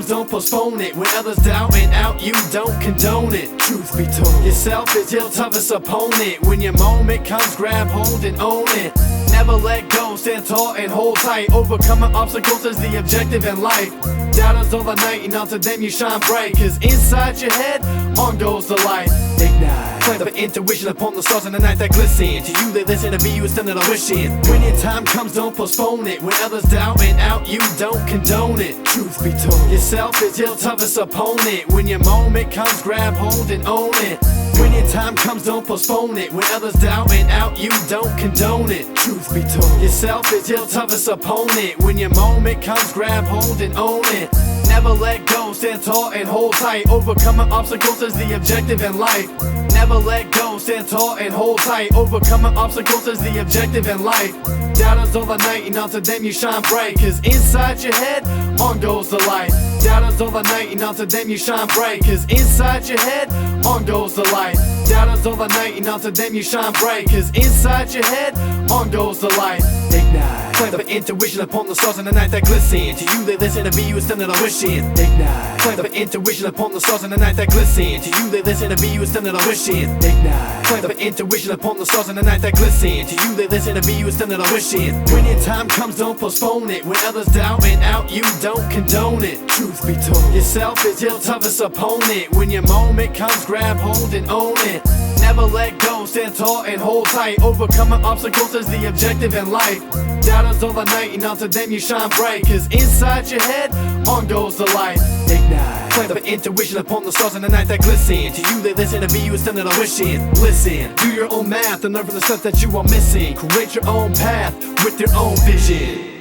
comes, don't postpone it. When others doubt and out, you don't condone it. Truth be told, yourself is your toughest opponent. When your moment comes, grab hold and own it. Never let go, stand tall and hold tight. Overcoming obstacles is the objective in life. Doubters all the night, and unto them you shine bright. Cause inside your head, on goes the light. Ignite, plant of intuition upon the stars in the night that glisten. To you they listen, to be you is something that I wish in. When your time comes, don't postpone it. When others doubt and out, you don't condone it. Truth be told, yourself is your toughest opponent. When your moment comes, grab hold and own it. When your time comes, don't postpone it. When others doubt and out, you don't condone it. Truth be told, yourself is your toughest opponent. When your moment comes, grab hold and own it. Never let go, stand tall and hold tight. Overcoming obstacles is the objective in life. Never let go, stand tall and hold tight. Overcoming obstacles is the objective in life. Doubters all the night, and unto them you shine bright. Cause inside your head, on goes the light. Doubters all the night, and unto them you shine bright. Cause inside your head, on goes the light. Doubters all the night, and unto them you shine bright. Cause inside your head, on goes the light. Ignite, plant of intuition upon the stars in the night that glisten. To you they listen, to be you is something that I wish in. Ignite, plant of intuition upon the stars in the night that glisten. To you they listen, to be you is something that I wish in. Ignite, plant of intuition upon the stars in the night that glisten. To you they listen, to be you is something that I wish in. When your time comes, don't postpone it. When others doubt and out, you don't condone it. Truth be told, yourself is your toughest opponent. When your moment comes, grab hold and own it. Never let go, stand tall and hold tight. Overcoming obstacles is the objective in life. Doubters all the night, and unto them you shine bright. Cause inside your head, on goes the light. Ignite, plant of intuition upon the stars in the night that glisten. To you they listen, to be you is something that I wish in. Listen, do your own math and learn from the stuff that you are missing. Create your own path with your own vision.